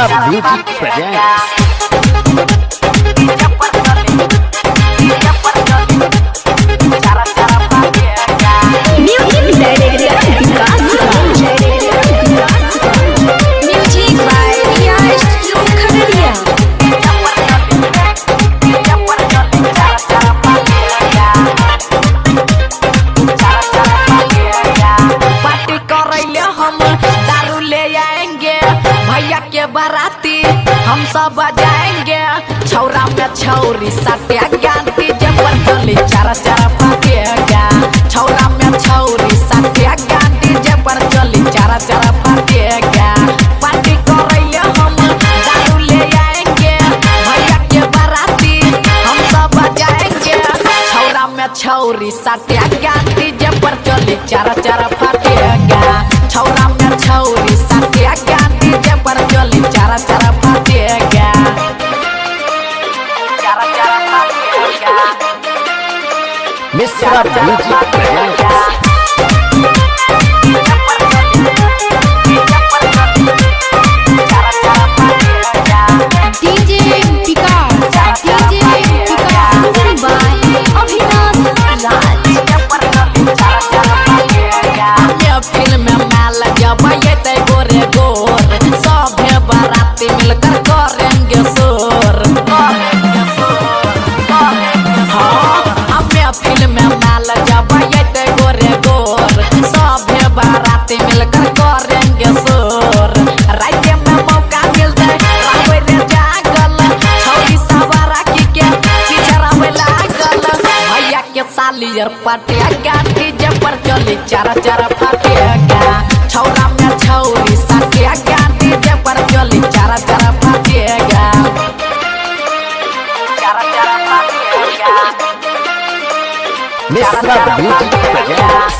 Music presents. Music by Riyash Khagaria. Party करैले हम दारू ले आएंगे, भैया के बाराती हम सब बजाएंगे। छौरा में छौरी साटे गांधी जबर चली चारा चारा फाटेगा। छौरा में छौरी साटे गांधी जबर चली चारा चारा फाटेगा। पार्टी करैले हम दारू ले आएंगे, भैया के बाराती हम सब बजाएंगे। छौरा में छौरी साटे गांधी जबर चली चारा चारा फाटेगा। छौरा में छौरी साटे गांधी जबर चली चारा चारा फाटेगा। चारा चारा फाटेगा। Mr. Music presents. DJ Vikas. DJ Vikas. Sung by Avinash Raj. ये फिल्म में माल जब ये गोरे गोर, सभे बाराती मिलकर करेंगे शोर। हाँ, हमें फिल्म में माल जब ये गोरे गोर, सभे बाराती मिलकर करेंगे शोर। रात में मौका मिलते रहबै रे जागल, छौरी सवारा की के पीछे रहबै लागल। भैया के साली और पाटिया गांधी जबर चली चारा चारा फाटेगा। छौरा में छौरी साटिया गांधी जबर चली चारा चारा फाटेगा। चारा चारा फाटेगा। Mr. Music presents.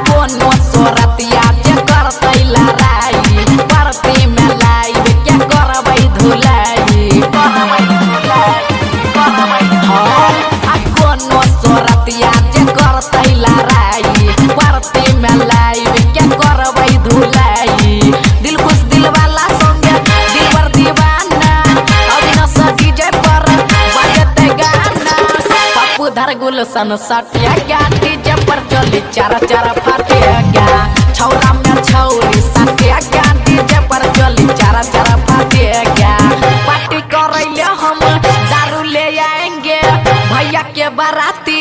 कोनो सोरतिया जे करतै लड़ाई, परती में लाइव के करबै धुलाई। हाँ, आ कोनो सोरतिया जे करतै लड़ाई, परती में लाइव के करबै धुलाई। दिल खुश दिल वाला संगे दिलबर दीवाना, अविनाश डीजे पर बजते गाना। पप्पू धर गुलशन सटिया गांधी जबर चली चारा चारा फाटेगा। छौरा में छौरी सटिया गांधी जबर चली चारा चारा फाटेगा। पार्टी करैले हम दारू ले आएंगे, भैया के बाराती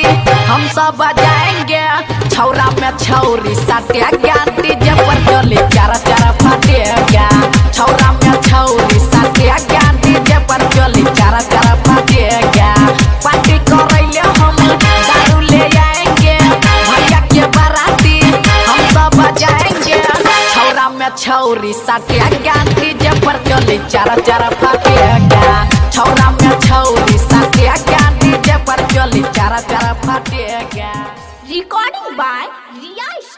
हम सब बजाएंगे। छौरा में छौरी सटिया गांधी जबर चली चारा चारा फाटेगा। छौरा में छौरी सटिया गांधी जबर चली चारा चारा फाटेगा। पार्टी करैले हम दारू ले आएंगे, भैया के बाराती हम सब बजाएंगे। छौरा में छौरी साटिया गांधी जबर चली चारा चारा फाटेगा। छौरा में छौरी साटिया गांधी जबर चली चारा चारा फाटेगा। Recording by Riyash